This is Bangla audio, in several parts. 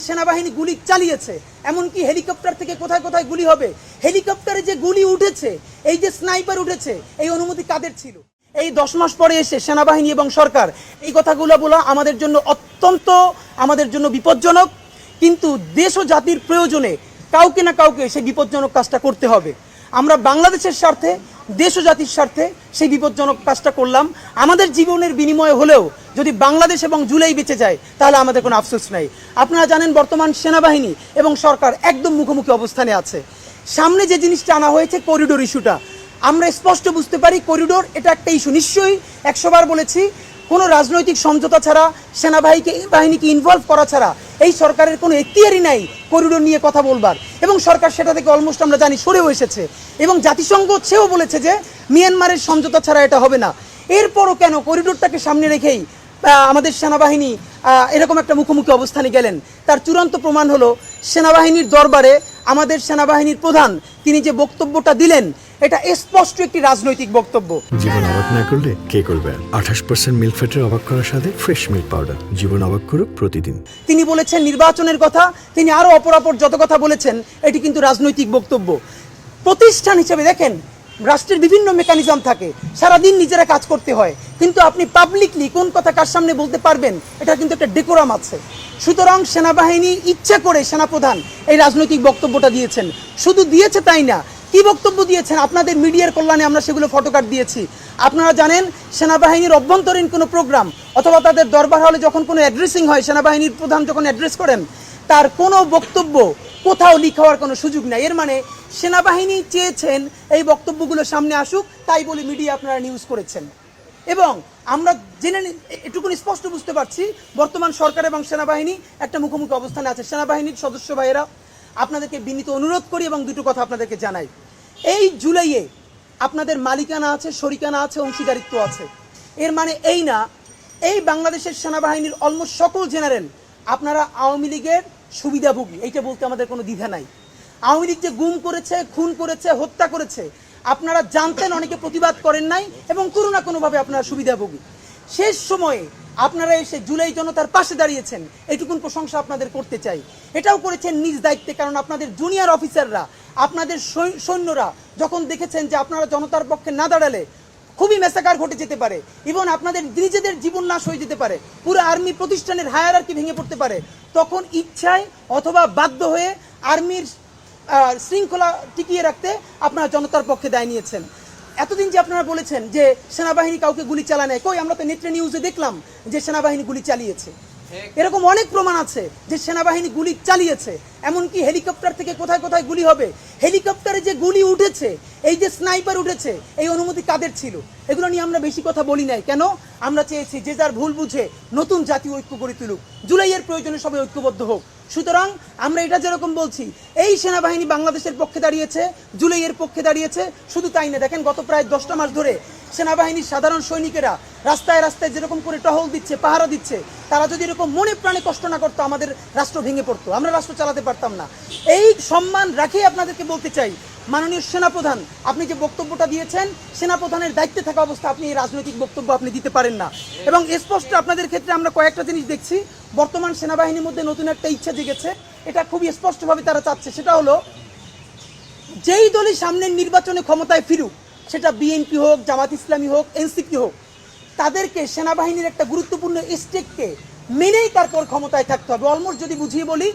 সেনাবাহিনী গুলি চালিয়েছে, এমনকি হেলিকপ্টার থেকে কোথায় কোথায় গুলি হবে, হেলিকপ্টারে যে গুলি উঠেছে, এই যে স্নাইপার উঠেছে, এই অনুমতি কাদের ছিল? এই 10 মাস পরে এসে সেনাবাহিনী এবং সরকার এই কথাগুলো বলা আমাদের জন্য অত্যন্ত বিপজ্জনক। কিন্তু দেশ ও জাতির প্রয়োজনে কাউকে না কাউকে সেই বিপজ্জনক কাজটা করতে হবে। আমরা বাংলাদেশের স্বার্থে, দেশ ও জাতির স্বার্থে সেই বিপজ্জনক কাজটা করলাম। আমাদের জীবনের বিনিময়ে হলেও যদি বাংলাদেশ এবং জুলাই বেঁচে যায় তাহলে আমাদের কোনো আফসোস নাই। আপনারা জানেন বর্তমান সেনাবাহিনী এবং সরকার একদম মুখোমুখি অবস্থানে আছে। সামনে যে জিনিসটা আনা হয়েছে করিডোর ইস্যুটা, আমরা স্পষ্ট বুঝতে পারি করিডোর এটা একটা ইস্যু। নিশ্চয়ই 100 বার বলেছি, কোনো রাজনৈতিক সমঝোতা ছাড়া, সেনাবাহিনীকে ইনভলভ করা ছাড়া এই সরকারের কোনো এখতিয়ারই নাই করিডোর নিয়ে কথা বলবার, এবং সরকার সেটা থেকে অলমোস্ট আমরা জানি সরেও এসেছে, এবং জাতিসংঘ সেও বলেছে যে মিয়ানমারের সমঝোতা ছাড়া এটা হবে না। এরপরও কেন করিডোরটাকে সামনে রেখেই আমাদের সেনাবাহিনী এরকম একটা মুখোমুখি অবস্থানে গেলেন? তার চূড়ান্ত প্রমাণ হলো সেনাবাহিনীর দরবারে আমাদের সেনাবাহিনীর প্রধান তিনি যে বক্তব্যটা দিলেন, এটা স্পষ্ট একটি রাজনৈতিক বক্তব্য। জীবন অবাক না করলে কে করবে? 28% মিল্ক ফ্যাটের অবাক করার সাথে ফ্রেশ মিল্ক পাউডার। জীবন অবাক করুক প্রতিদিন। তিনি বলেছেন নির্বাচনের কথা, তিনি আরো অপরাপর যত কথা বলেছেন, এটি কিন্তু রাজনৈতিক বক্তব্য। প্রতিষ্ঠান হিসেবে দেখেন, রাষ্ট্রের বিভিন্ন মেকানিজম থাকে, সারাদিন নিজেরা কাজ করতে হয়, কিন্তু আপনি পাবলিকলি কোন কথা কার সামনে বলতে পারবেন, এটা কিন্তু একটা ডেকোরাম আছে। সুতরাং সেনাবাহিনী ইচ্ছা করে সেনাপ্রধান এই রাজনৈতিক বক্তব্যটা দিয়েছেন। শুধু দিয়েছে তাই না, কি বক্তব্য দিয়েছেন আপনাদের মিডিয়ার কল্যাণে আমরা সেগুলো ফটোকার্ড দিয়েছি। আপনারা জানেন সেনাবাহিনীর অভ্যন্তরীণ কোনো প্রোগ্রাম অথবা তাদের দরবার হলে যখন কোনো অ্যাড্রেসিং হয়, সেনাবাহিনীর প্রধান যখন অ্যাড্রেস করেন, তার কোনো বক্তব্য কোথাও লিক হওয়ার কোনো সুযোগ নাই। এর মানে সেনাবাহিনী চেয়েছেন এই বক্তব্যগুলো সামনে আসুক, তাই বলে মিডিয়া আপনারা নিউজ করেছেন। এবং আমরা জেনে এটুকুনি স্পষ্ট বুঝতে পারছি বর্তমান সরকার এবং সেনাবাহিনী একটা মুখোমুখি অবস্থানে আছে। সেনাবাহিনীর সদস্য ভাইয়েরা, আপনাদেরকে বিনীত অনুরোধ করি এবং দুটো কথা আপনাদেরকে জানাই। এই জুলাইয়ে আপনাদের মালিকানা আছে, শরিকানা আছে, অংশীদারিত্ব আছে। এর মানে এই না এই বাংলাদেশের সেনাবাহিনীর অলমোস্ট সকল জেনারেল আপনারা আওয়ামী লীগের সুবিধাভোগী, এইটা বলতে আমাদের কোনো দ্বিধা নাই। আওয়ামী লীগ যে গুম করেছে, খুন করেছে, হত্যা করেছে, আপনারা জানতেন, অনেকে প্রতিবাদ করেন নাই এবং কোনো না কোনোভাবে আপনারা সুবিধাভোগী। শেষ সময়ে আপনারা এসে জুলাই জনতার পাশে দাঁড়িয়েছেন, এইটুকুন প্রশংসা আপনাদের করতে চাই। এটাও করেছেন নিজ দায়িত্বে, কারণ আপনাদের জুনিয়র অফিসাররা, আপনাদের সৈন্যরা যখন দেখেছেন যে আপনারা জনতার পক্ষে না দাঁড়ালে খুবই মেসাকার ঘটে যেতে পারে, এবং আপনাদের নিজেদের জীবন নাশ হয়ে যেতে পারে, পুরো আর্মি প্রতিষ্ঠানের হায়ারার্কি ভেঙে পড়তে পারে, তখন ইচ্ছায় অথবা বাধ্য হয়ে আর্মির শৃঙ্খলা টিকিয়ে রাখতে আপনারা জনতার পক্ষে দায় নিয়েছেন। এতদিন যে আপনারা বলেছেন যে সেনাবাহিনী কাউকে গুলি চালায় নাই, কই আমরা তো নেত্রে নিউজে দেখলাম যে সেনাবাহিনী গুলি চালিয়েছে। এরকম অনেক প্রমাণ আছে যে সেনাবাহিনী গুলি চালিয়েছে, এমনকি হেলিকপ্টার থেকে কোথায় কোথায় গুলি হবে, হেলিকপ্টারে যে গুলি উঠেছে, এই যে স্নাইপার উঠেছে, এই অনুমতি কাদের ছিল? এগুলো নিয়ে আমরা বেশি কথা বলি নাই কেন? আমরা চেয়েছি যে যার ভুল বুঝে নতুন জাতীয় ঐক্য গড়ে তুলুক, জুলাইয়ের প্রয়োজনে সবাই ঐক্যবদ্ধ হোক। সুতরাং আমরা এটা যেরকম বলছি এই সেনাবাহিনী বাংলাদেশের পক্ষে দাঁড়িয়েছে, জুলাইয়ের পক্ষে দাঁড়িয়েছে, শুধু তাই না, দেখেন গত প্রায় 10টা মাস ধরে সেনাবাহিনীর সাধারণ সৈনিকেরা রাস্তায় রাস্তায় যেরকম করে টহল দিচ্ছে, পাহারা দিচ্ছে, তারা যদি এরকম মনে প্রাণে কষ্ট না করতো, আমাদের রাষ্ট্র ভেঙে পড়তো, আমরা রাষ্ট্র চালাতে পারতাম না। এই সম্মান রাখেই আপনাদেরকে বলতে চাই, মাননীয় সেনাপ্রধান, আপনি যে বক্তব্যটা দিয়েছেন, সেনাপ্রধানের দায়িত্বে থাকা অবস্থা আপনি এই রাজনৈতিক বক্তব্য আপনি দিতে পারেন না। এবং স্পষ্ট আপনাদের ক্ষেত্রে আমরা কয়েকটা জিনিস দেখছি, বর্তমান সেনাবাহিনীর মধ্যে নতুন একটা ইচ্ছা জেগেছে, এটা খুবই স্পষ্টভাবে তারা চাচ্ছে, সেটা হলো যেই দলই সামনের নির্বাচনে ক্ষমতায় ফিরুক, সেটা বিএনপি হোক, জামাত ইসলামী হোক, এনসিপি হোক, তাদেরকে সেনাবাহিনীর একটা গুরুত্বপূর্ণ স্টেককে মেনেই তারপর ক্ষমতায় থাকতে হবে। অলমোস্ট যদি বুঝিয়ে বলি,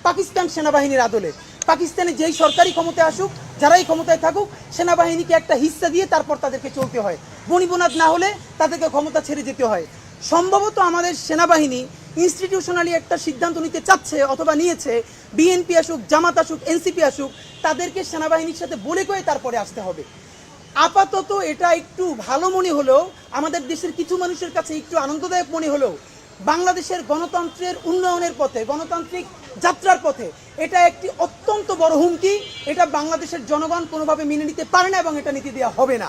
পাকিস্তান সেনাবাহিনীর আদলে পাকিস্তানে যেই সরকারি ক্ষমতায় আসুক, যারাই ক্ষমতায় থাকুক, সেনাবাহিনীকে একটা হিস্সা দিয়ে তারপর তাদেরকে চলতে হয়, বনিবনাত না হলে তাদেরকে ক্ষমতা ছেড়ে যেতে হয়। সম্ভবত আমাদের সেনাবাহিনী ইনস্টিটিউশনালি একটা সিদ্ধান্ত নিতে চাচ্ছে অথবা নিয়েছে, বিএনপি আসুক, জামাত আসুক, এনসিপি আসুক, তাদেরকে সেনাবাহিনীর সাথে বলে কয়ে তারপরে আসতে হবে। আপাতত এটা একটু ভালো মনে হলেও, আমাদের দেশের কিছু মানুষের কাছে একটু আনন্দদায়ক মনে হলেও, বাংলাদেশের গণতন্ত্রের উন্নয়নের পথে, গণতান্ত্রিক যাত্রার পথে এটা একটি অত্যন্ত বড় হুমকি। এটা বাংলাদেশের জনগণ কোনোভাবে মেনে নিতে পারে না এবং এটা নীতি দেওয়া হবে না।